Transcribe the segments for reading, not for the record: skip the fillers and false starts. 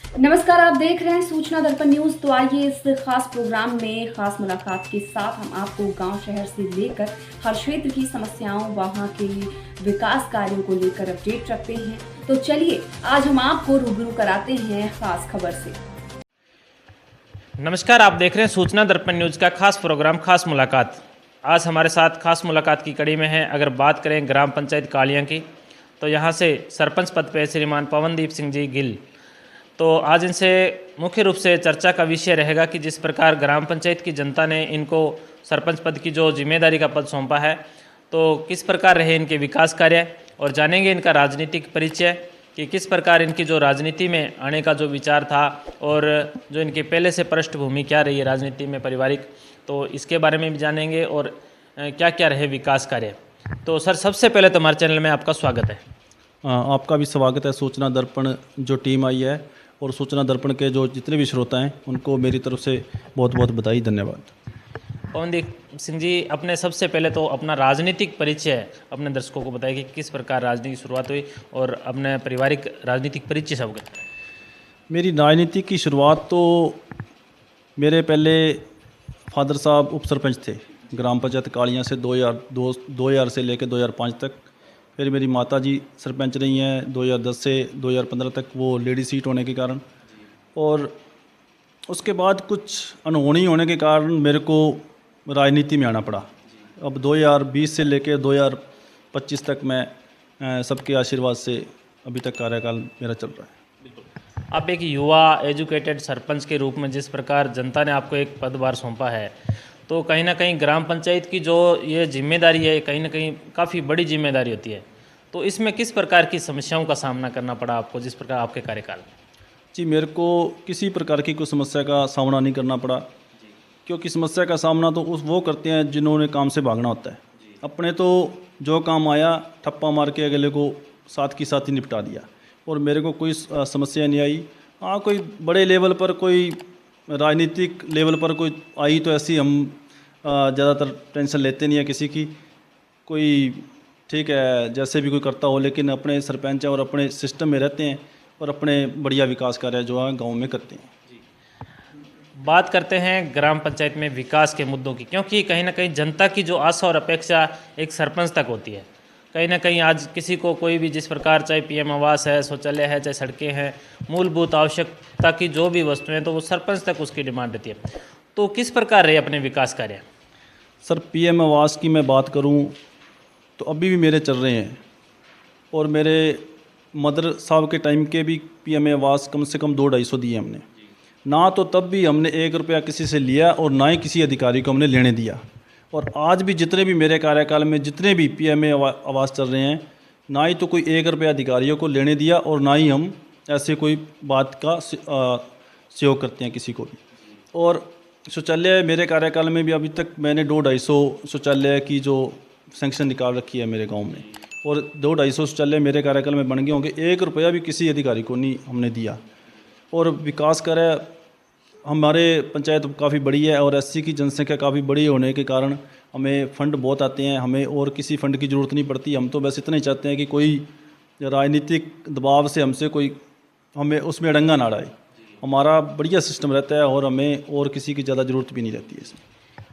नमस्कार, आप देख रहे हैं सूचना दर्पण न्यूज। तो आइए इस खास प्रोग्राम में खास मुलाकात के साथ हम आपको गांव शहर से लेकर हर क्षेत्र की समस्याओं, वहां के विकास कार्यों को लेकर अपडेट रखते हैं। तो चलिए आज हम आपको रूबरू कराते हैं खास खबर से। नमस्कार, आप देख रहे हैं सूचना दर्पण न्यूज का खास प्रोग्राम खास मुलाकात। आज हमारे साथ खास मुलाकात की कड़ी में है, अगर बात करें ग्राम पंचायत कालियां की, तो यहाँ से सरपंच पद पे श्रीमान पवनदीप सिंह जी गिल। तो आज इनसे मुख्य रूप से चर्चा का विषय रहेगा कि जिस प्रकार ग्राम पंचायत की जनता ने इनको सरपंच पद की जो जिम्मेदारी का पद सौंपा है, तो किस प्रकार रहे इनके विकास कार्य, और जानेंगे इनका राजनीतिक परिचय कि किस प्रकार इनकी जो राजनीति में आने का जो विचार था और जो इनके पहले से पृष्ठभूमि क्या रही है राजनीति में पारिवारिक, तो इसके बारे में भी जानेंगे और क्या क्या रहे विकास कार्य। तो सर, सबसे पहले तो हमारे चैनल में आपका स्वागत है। आपका भी स्वागत है। सूचना दर्पण जो टीम आई है और सूचना दर्पण के जो जितने भी श्रोता हैं उनको मेरी तरफ से बहुत बहुत बधाई, धन्यवाद। पवनदीप सिंह जी, अपने सबसे पहले तो अपना राजनीतिक परिचय अपने दर्शकों को बताइए कि किस प्रकार राजनीति की शुरुआत हुई और अपने पारिवारिक राजनीतिक परिचय सब का। मेरी राजनीति की शुरुआत तो मेरे पहले फादर साहब उप सरपंच थे ग्राम पंचायत कालियां से 2000 से लेकर 2005 तक। फिर मेरी माता जी सरपंच रही हैं 2010 से 2015 तक, वो लेडी सीट होने के कारण। और उसके बाद कुछ अनहोनी होने के कारण मेरे को राजनीति में आना पड़ा। अब 2020 से लेकर 2025 तक मैं सबके आशीर्वाद से अभी तक कार्यकाल मेरा चल रहा है। आप एक युवा एजुकेटेड सरपंच के रूप में जिस प्रकार जनता ने आपको एक पदभार सौंपा है, तो कहीं ना कहीं ग्राम पंचायत की जो ये जिम्मेदारी है, कहीं ना कहीं काफ़ी बड़ी जिम्मेदारी होती है। तो इसमें किस प्रकार की समस्याओं का सामना करना पड़ा आपको जिस प्रकार आपके कार्यकाल? जी, मेरे को किसी प्रकार की कोई समस्या का सामना नहीं करना पड़ा, क्योंकि समस्या का सामना तो वो करते हैं जिन्होंने काम से भागना होता है। अपने तो जो काम आया ठप्पा मार के अगले को साथ की साथ ही निपटा दिया, और मेरे को कोई समस्या नहीं आई। हाँ, कोई बड़े लेवल पर, कोई राजनीतिक लेवल पर कोई आई तो ऐसी हम ज़्यादातर टेंशन लेते नहीं है किसी की। कोई ठीक है जैसे भी कोई करता हो, लेकिन अपने सरपंच और अपने सिस्टम में रहते हैं और अपने बढ़िया विकास कार्य जो है गांव में करते हैं। बात करते हैं ग्राम पंचायत में विकास के मुद्दों की, क्योंकि कहीं ना कहीं जनता की जो आशा और अपेक्षा एक सरपंच तक होती है। कहीं ना कहीं आज किसी को कोई भी जिस प्रकार, चाहे पीएम आवास है, शौचालय है, चाहे सड़कें हैं, मूलभूत आवश्यकता की जो भी वस्तुएं हैं, तो वो सरपंच तक उसकी डिमांड रहती है। तो किस प्रकार रहे अपने विकास कार्य? सर, पीएम आवास की मैं बात करूं तो अभी भी मेरे चल रहे हैं, और मेरे मदर साहब के टाइम के भी पीएम आवास कम से कम 200-250 दिए हमने ना। तो तब भी हमने 1 रुपया किसी से लिया और ना ही किसी अधिकारी को हमने लेने दिया। और आज भी जितने भी मेरे कार्यकाल में जितने भी पीएम आवास चल रहे हैं, ना ही तो कोई 1 रुपया अधिकारियों को लेने दिया और ना ही हम ऐसे कोई बात का सहयोग करते हैं किसी को भी। और शौचालय मेरे कार्यकाल में भी अभी तक मैंने 200-250 शौचालय की जो सैंक्शन निकाल रखी है मेरे गांव में, और 200-250 शौचालय मेरे कार्यकाल में बन गए होंगे। 1 रुपया भी किसी अधिकारी को नहीं हमने दिया। और विकास कार्य हमारे पंचायत काफ़ी बड़ी है, और एससी की जनसंख्या काफ़ी बड़ी होने के कारण हमें फ़ंड बहुत आते हैं। हमें और किसी फ़ंड की ज़रूरत नहीं पड़ती। हम तो बस इतना ही चाहते हैं कि कोई राजनीतिक दबाव से हमसे कोई हमें उसमें अड़ंगा ना डाले। हमारा बढ़िया सिस्टम रहता है और हमें और किसी की ज़्यादा ज़रूरत भी नहीं रहती है इसमें।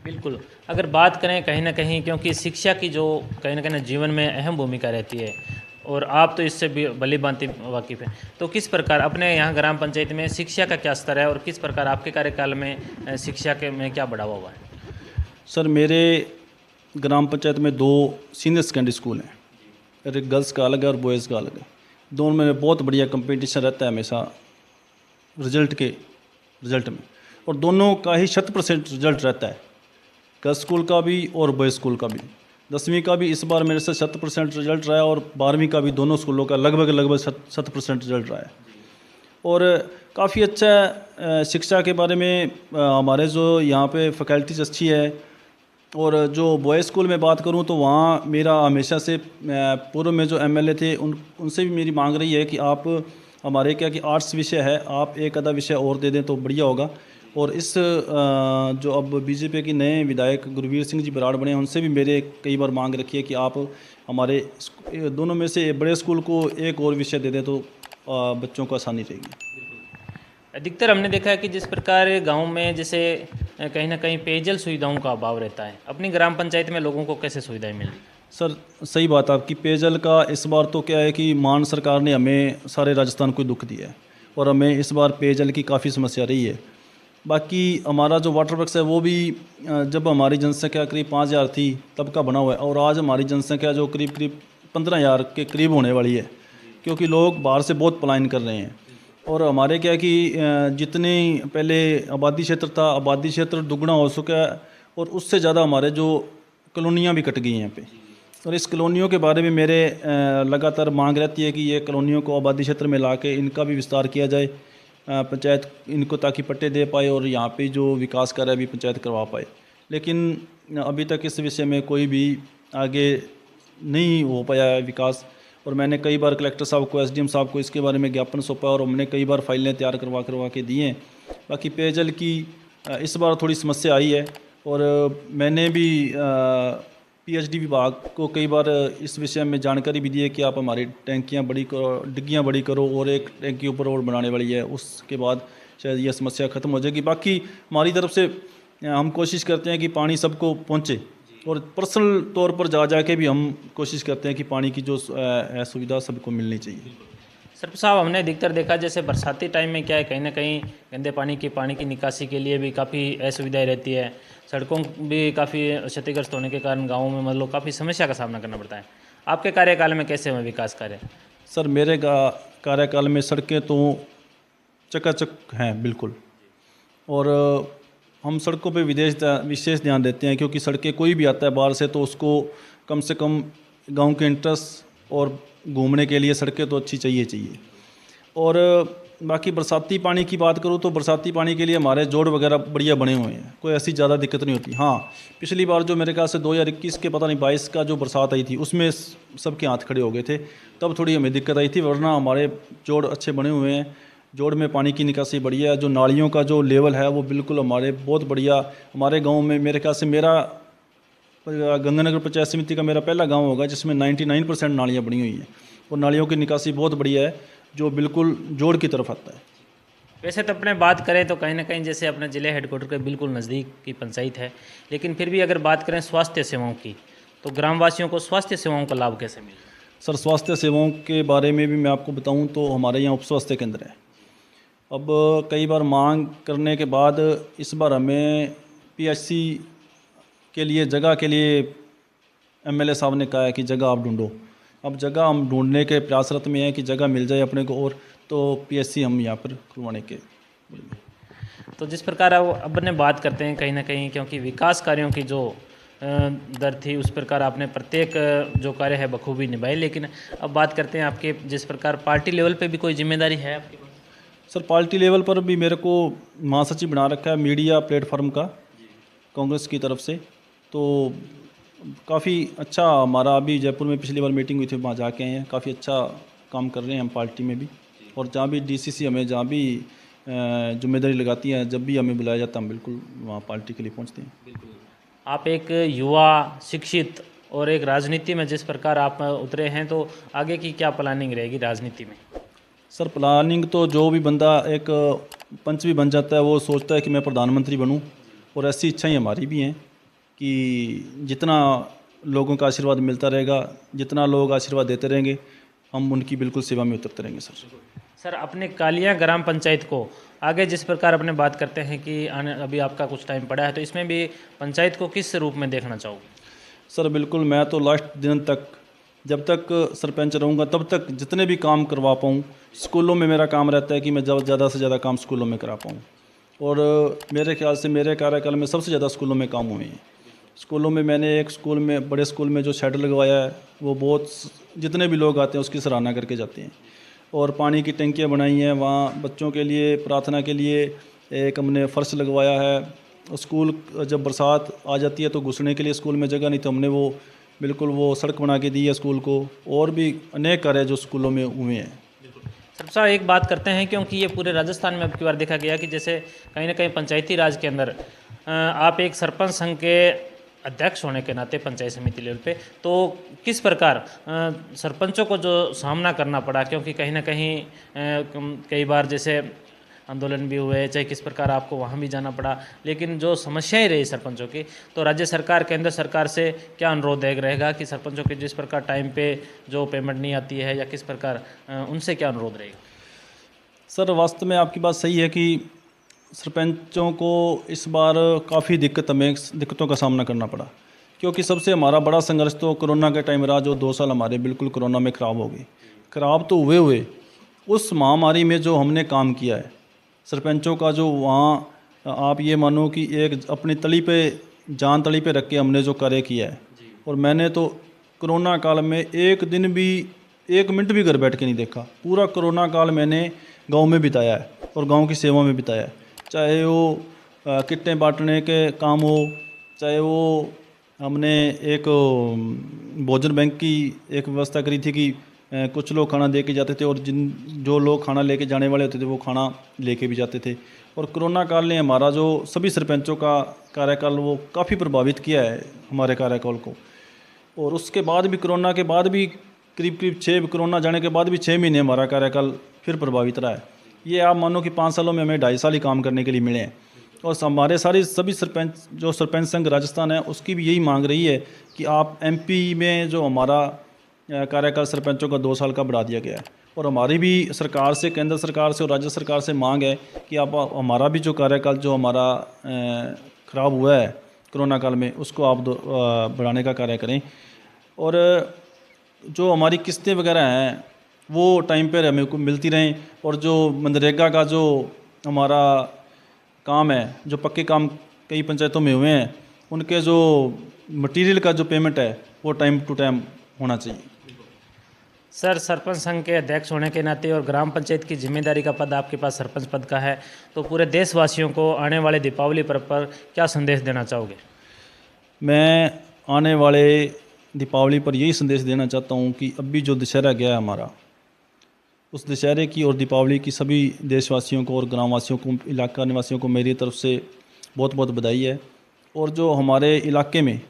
बिल्कुल, अगर बात करें कहीं ना कहीं, क्योंकि शिक्षा की जो कहीं ना कहीं जीवन में अहम भूमिका रहती है, और आप तो इससे भी भली भांति वाकिफ़ हैं, तो किस प्रकार अपने यहाँ ग्राम पंचायत में शिक्षा का क्या स्तर है और किस प्रकार आपके कार्यकाल में शिक्षा के में क्या बढ़ावा हुआ है? सर, मेरे ग्राम पंचायत में 2 सीनियर सेकेंडरी स्कूल हैं। एक गर्ल्स का अलग है और बॉयज़ का अलग है। दोनों में बहुत बढ़िया कंपटीशन रहता है हमेशा रिजल्ट में, और दोनों का ही 100% रिजल्ट रहता है, गर्ल्स स्कूल का भी और बॉयज़ स्कूल का भी। 10वीं का भी इस बार मेरे से 100% रिजल्ट रहा है, और 12वीं का भी दोनों स्कूलों का लगभग 100% रिजल्ट रहा है। और काफ़ी अच्छा है शिक्षा के बारे में। हमारे जो यहाँ पे फैकल्टीज अच्छी है। और जो बॉयज़ स्कूल में बात करूँ तो वहाँ मेरा हमेशा से पूर्व में जो एमएलए थे उनसे भी मेरी मांग रही है कि आप हमारे क्या कि आर्ट्स विषय है, आप एक आधा विषय और दे दें तो बढ़िया होगा। और इस जो अब बीजेपी के नए विधायक गुरवीर सिंह जी बराड़ बने हैं, उनसे भी मेरे कई बार मांग रखी है कि आप हमारे दोनों में से बड़े स्कूल को एक और विषय दे दें तो बच्चों को आसानी रहेगी। अधिकतर हमने देखा है कि जिस प्रकार गांव में जैसे कहीं ना कहीं पेयजल सुविधाओं का अभाव रहता है, अपनी ग्राम पंचायत में लोगों को कैसे सुविधाएं मिल रही? सर सही बात आपकी। पेयजल का इस बार तो क्या है कि मान सरकार ने हमें सारे राजस्थान को दुख दिया है और हमें इस बार पेयजल की काफ़ी समस्या रही है। बाकी हमारा जो वाटर वर्क्स है वो भी जब हमारी जनसंख्या करीब 5,000 थी तब का बना हुआ है, और आज हमारी जनसंख्या जो करीब करीब 15,000 के करीब होने वाली है, क्योंकि लोग बाहर से बहुत पलायन कर रहे हैं। और हमारे क्या है कि जितने पहले आबादी क्षेत्र था, आबादी क्षेत्र दुगना हो चुका है, और उससे ज़्यादा हमारे जो कॉलोनियाँ भी कट गई हैं यहाँ पे। और इस कॉलोनियों के बारे में मेरे लगातार मांग रहती है कि ये कॉलोनियों को आबादी क्षेत्र में ला के इनका भी विस्तार किया जाए, पंचायत इनको ताकि पट्टे दे पाए और यहाँ पे जो विकास कार्य है भी पंचायत करवा पाए। लेकिन अभी तक इस विषय में कोई भी आगे नहीं हो पाया है विकास। और मैंने कई बार कलेक्टर साहब को, एसडीएम साहब को इसके बारे में ज्ञापन सौंपा और हमने कई बार फाइलें तैयार करवा के दी हैं। बाकी पेयजल की इस बार थोड़ी समस्या आई है, और मैंने भी पीएचडी विभाग को कई बार इस विषय में जानकारी भी दी है कि आप हमारी टैंकियाँ बड़ी करो, डिग्गियाँ बड़ी करो, और एक टैंकी ऊपर और बनाने वाली है, उसके बाद शायद यह समस्या ख़त्म हो जाएगी। बाकी हमारी तरफ से हम कोशिश करते हैं कि पानी सबको पहुँचे, और पर्सनल तौर पर जा के भी हम कोशिश करते हैं कि पानी की जो सुविधा सबको मिलनी चाहिए। सरपंच साहब, हमने अधिकतर देखा जैसे बरसाती टाइम में क्या है, कहीं ना कहीं गंदे पानी की निकासी के लिए भी काफ़ी असुविधाएं रहती है, सड़कों भी काफ़ी क्षतिग्रस्त होने के कारण गाँवों में मतलब काफ़ी समस्या का सामना करना पड़ता है। आपके कार्यकाल में कैसे हुए विकास कार्य? सर मेरे कार्यकाल में सड़कें तो चकाचक हैं बिल्कुल, और हम सड़कों पे विशेष ध्यान देते हैं, क्योंकि सड़कें कोई भी आता है बाहर से तो उसको कम से कम गांव के इंटरेस्ट और घूमने के लिए सड़कें तो अच्छी चाहिए। और बाकी बरसाती पानी की बात करूँ तो बरसाती पानी के लिए हमारे जोड़ वगैरह बढ़िया बने हुए हैं, कोई ऐसी ज़्यादा दिक्कत नहीं होती। हाँ, पिछली बार जो मेरे ख्याल से 2021 के पता नहीं 22 का जो बरसात आई थी उसमें सबके हाथ खड़े हो गए थे, तब थोड़ी हमें दिक्कत आई थी, वरना हमारे जोड़ अच्छे बने हुए हैं। जोड़ में पानी की निकासी बढ़िया है, जो नालियों का जो लेवल है वो बिल्कुल हमारे बहुत बढ़िया। हमारे गांव में मेरे ख्याल से मेरा गंगानगर पंचायत समिति का मेरा पहला गांव होगा जिसमें 99% नालियां बनी हुई हैं, और नालियों की निकासी बहुत बढ़िया है, जो बिल्कुल जोड़ की तरफ आता है। वैसे तो अपने बात करें तो कहीं ना कहीं जैसे अपने ज़िले हेडक्वार्टर के बिल्कुल नज़दीक की पंचायत है, लेकिन फिर भी अगर बात करें स्वास्थ्य सेवाओं की तो ग्रामवासियों को स्वास्थ्य सेवाओं का लाभ कैसे मिले? सर स्वास्थ्य सेवाओं के बारे में भी मैं आपको बताऊं तो हमारे यहाँ उप स्वास्थ्य केंद्र है। अब कई बार मांग करने के बाद इस बार हमें पीएचसी के लिए जगह के लिए एमएलए साहब ने कहा है कि जगह आप ढूंढो। अब जगह हम ढूंढने के प्रयासरत में हैं कि जगह मिल जाए अपने को, और तो पीएचसी हम यहाँ पर खुलवाने के। तो जिस प्रकार अब ने बात करते हैं कहीं ना कहीं, क्योंकि विकास कार्यों की जो दर थी उस प्रकार आपने प्रत्येक जो कार्य है बखूबी निभाई, लेकिन अब बात करते हैं आपके जिस प्रकार पार्टी लेवल पे भी कोई जिम्मेदारी है आपकी? सर पार्टी लेवल पर भी मेरे को महासचिव बना रखा है मीडिया प्लेटफॉर्म का कांग्रेस की तरफ से, तो काफ़ी अच्छा हमारा अभी जयपुर में पिछली बार मीटिंग हुई थी, वहाँ जाके आए हैं, काफ़ी अच्छा काम कर रहे हैं हम पार्टी में भी। और जहाँ भी डीसीसी हमें जहाँ भी जिम्मेदारी लगाती है, जब भी हमें बुलाया जाता है हम बिल्कुल वहाँ पार्टी के लिए पहुँचते हैं। बिल्कुल। आप एक युवा शिक्षित और एक राजनीति में जिस प्रकार आप उतरे हैं, तो आगे की क्या प्लानिंग रहेगी राजनीति में? सर प्लानिंग तो जो भी बंदा एक पंच भी बन जाता है वो सोचता है कि मैं प्रधानमंत्री बनूं, और ऐसी इच्छाएं हमारी भी हैं कि जितना लोगों का आशीर्वाद मिलता रहेगा, जितना लोग आशीर्वाद देते रहेंगे, हम उनकी बिल्कुल सेवा में उतरते रहेंगे। सर अपने कालिया ग्राम पंचायत को आगे जिस प्रकार अपने बात करते हैं कि अभी आपका कुछ टाइम पड़ा है, तो इसमें भी पंचायत को किस रूप में देखना चाहोगे? सर बिल्कुल, मैं तो लास्ट दिन तक जब तक सरपंच रहूँगा तब तक जितने भी काम करवा पाऊँ, स्कूलों में मेरा काम रहता है कि मैं ज़्यादा से ज़्यादा काम स्कूलों में करा पाऊँ, और मेरे ख्याल से मेरे कार्यकाल में सबसे ज़्यादा स्कूलों में काम हुए हैं। स्कूलों में मैंने एक स्कूल में, बड़े स्कूल में जो शेड लगवाया है वो बहुत, जितने भी लोग आते हैं उसकी सराहना करके जाते हैं। और पानी की टंकियाँ बनाई हैं वहाँ बच्चों के लिए, प्रार्थना के लिए एक हमने फर्श लगवाया है। स्कूल जब बरसात आ जाती है तो घुसने के लिए स्कूल में जगह नहीं, तो हमने वो बिल्कुल वो सड़क बना के दी है स्कूल को, और भी अनेक कार्य जो स्कूलों में हुए हैं। सर साहब एक बात करते हैं, क्योंकि ये पूरे राजस्थान में अब की बार देखा गया कि जैसे कहीं ना कहीं पंचायती राज के अंदर आप एक सरपंच संघ के अध्यक्ष होने के नाते पंचायत समिति लेवल पे, तो किस प्रकार सरपंचों को जो सामना करना पड़ा, क्योंकि कहीं ना कहीं कई बार जैसे आंदोलन भी हुए, चाहे किस प्रकार आपको वहाँ भी जाना पड़ा, लेकिन जो समस्याएं रही सरपंचों की, तो राज्य सरकार केंद्र सरकार से क्या अनुरोध रहेगा कि सरपंचों के जिस प्रकार टाइम पे जो पेमेंट नहीं आती है या किस प्रकार उनसे क्या अनुरोध रहेगा? सर, वास्तव में आपकी बात सही है कि सरपंचों को इस बार काफ़ी दिक्कतों का सामना करना पड़ा, क्योंकि सबसे हमारा बड़ा संघर्ष तो कोरोना के टाइम रहा। जो 2 साल हमारे बिल्कुल कोरोना में ख़राब हो गए। ख़राब तो हुए उस महामारी में जो हमने काम किया है सरपंचों का, जो वहाँ आप ये मानो कि एक अपनी जान तली पे रख के हमने जो कार्य किया है। और मैंने तो कोरोना काल में एक दिन भी 1 मिनट भी घर बैठ के नहीं देखा। पूरा कोरोना काल मैंने गांव में बिताया है और गांव की सेवा में बिताया है। चाहे वो किटें बांटने के काम हो, चाहे वो हमने एक भोजन बैंक की एक व्यवस्था करी थी कि कुछ लोग खाना दे के जाते थे और जो लोग खाना लेके जाने वाले होते थे वो खाना लेके भी जाते थे। और कोरोना काल ने हमारा जो सभी सरपंचों का कार्यकाल वो काफ़ी प्रभावित किया है हमारे कार्यकाल को। और उसके बाद भी कोरोना के बाद भी करीब कोरोना जाने के बाद भी 6 महीने हमारा कार्यकाल फिर प्रभावित रहा है। ये आप मानो कि 5 सालों में हमें 2.5 साल ही काम करने के लिए मिले हैं। और हमारे सभी सरपंच संघ राजस्थान है उसकी भी यही मांग रही है कि आप MP में जो हमारा कार्यकाल सरपंचों का 2 साल का बढ़ा दिया गया है। और हमारी भी सरकार से, केंद्र सरकार से और राज्य सरकार से मांग है कि आप हमारा भी जो कार्यकाल जो हमारा ख़राब हुआ है कोरोना काल में उसको आप बढ़ाने का कार्य करें। और जो हमारी किस्तें वगैरह हैं वो टाइम पर हमें को मिलती रहें। और जो मनरेगा का जो हमारा काम है, जो पक्के काम कई पंचायतों में हुए हैं, उनके जो मटेरियल का जो पेमेंट है वो टाइम टू टाइम होना चाहिए। सर, सरपंच संघ के अध्यक्ष होने के नाते और ग्राम पंचायत की जिम्मेदारी का पद आपके पास सरपंच पद का है, तो पूरे देशवासियों को आने वाले दीपावली पर्व पर क्या संदेश देना चाहोगे? मैं आने वाले दीपावली पर यही संदेश देना चाहता हूँ कि अभी जो दशहरा गया है हमारा, उस दशहरे की और दीपावली की सभी देशवासियों को और ग्रामवासियों को, इलाका निवासियों को मेरी तरफ से बहुत बहुत बधाई है। और जो हमारे इलाके में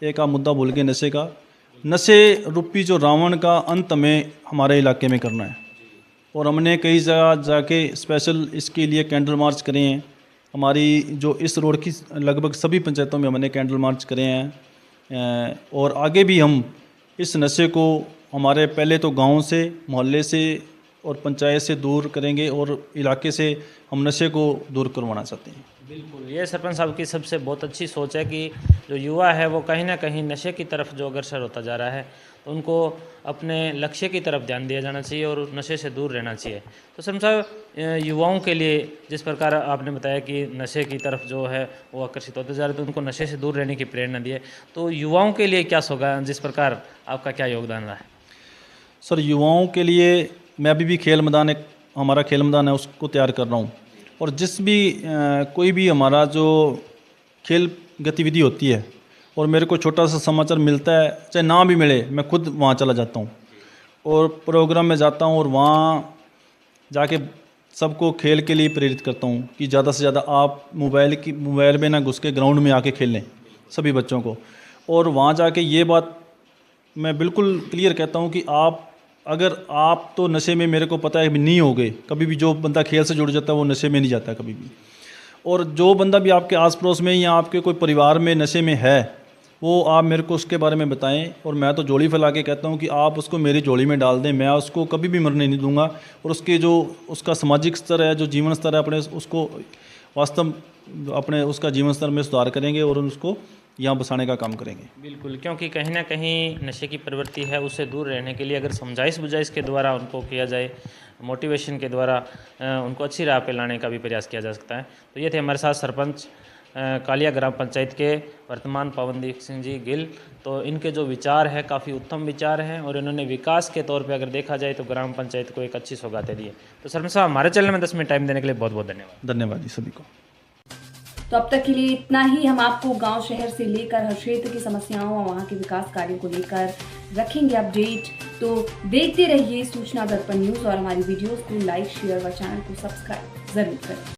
एक आप मुद्दा भूल गए, नशे का, नशे रूपी जो रावण का अंत हमें हमारे इलाके में करना है। और हमने कई जगह जाके स्पेशल इसके लिए कैंडल मार्च करे हैं। हमारी जो इस रोड की लगभग सभी पंचायतों में हमने कैंडल मार्च करे हैं। और आगे भी हम इस नशे को हमारे पहले तो गांव से, मोहल्ले से और पंचायत से दूर करेंगे और इलाके से हम नशे को दूर करवाना चाहते हैं। बिल्कुल, ये सरपंच साहब की सबसे बहुत अच्छी सोच है कि जो युवा है वो कहीं ना कहीं नशे की तरफ जो अग्रसर होता जा रहा है, तो उनको अपने लक्ष्य की तरफ ध्यान दिया जाना चाहिए और नशे से दूर रहना चाहिए। तो सरपंच साहब, युवाओं के लिए जिस प्रकार आपने बताया कि नशे की तरफ जो है वो आकर्षित होते जा रहे, तो उनको नशे से दूर रहने की प्रेरणा दी है, तो युवाओं के लिए क्या होगा, जिस प्रकार आपका क्या योगदान रहा है? सर, युवाओं के लिए मैं अभी भी हमारा खेल मैदान है उसको तैयार कर रहा हूँ। और जिस भी कोई भी हमारा जो खेल गतिविधि होती है और मेरे को छोटा सा समाचार मिलता है, चाहे ना भी मिले, मैं खुद वहाँ चला जाता हूँ और प्रोग्राम में जाता हूँ और वहाँ जाके सबको खेल के लिए प्रेरित करता हूँ कि ज़्यादा से ज़्यादा आप मोबाइल में ना घुस के ग्राउंड में आके खेलें सभी बच्चों को। और वहाँ जाके ये बात मैं बिल्कुल क्लियर कहता हूँ कि अगर आप तो नशे में, मेरे को पता है नहीं हो गए कभी भी। जो बंदा खेल से जुड़ जाता है वो नशे में नहीं जाता कभी भी। और जो बंदा भी आपके आस पड़ोस में या आपके कोई परिवार में नशे में है, वो आप मेरे को उसके बारे में बताएं। और मैं तो झोली फैला के कहता हूँ कि आप उसको मेरी झोली में डाल दें, मैं उसको कभी भी मरने नहीं दूंगा। और उसका सामाजिक स्तर है, जो जीवन स्तर है, उसका जीवन स्तर में सुधार करेंगे और उसको यहाँ बसाने का काम करेंगे। बिल्कुल, क्योंकि कहीं ना कहीं नशे की प्रवृत्ति है, उससे दूर रहने के लिए अगर समझाइश बुझाइश के द्वारा उनको किया जाए, मोटिवेशन के द्वारा उनको अच्छी राह पे लाने का भी प्रयास किया जा सकता है। तो ये थे हमारे साथ सरपंच कालिया ग्राम पंचायत के वर्तमान पवनदीप सिंह जी गिल। तो इनके जो विचार है काफ़ी उत्तम विचार हैं और इन्होंने विकास के तौर पे अगर देखा जाए तो ग्राम पंचायत को एक अच्छी सौगातें दी है। तो सरपंच साहब, हमारे चैनल में 10 मिनट टाइम देने के लिए बहुत बहुत धन्यवाद। धन्यवाद जी सभी को। तो अब तक के लिए इतना ही। हम आपको गांव शहर से लेकर हर क्षेत्र की समस्याओं और वहां के विकास कार्यों को लेकर रखेंगे अपडेट। तो देखते रहिए सूचना दर्पण न्यूज और हमारी वीडियोस को लाइक, शेयर व चैनल को सब्सक्राइब जरूर करें।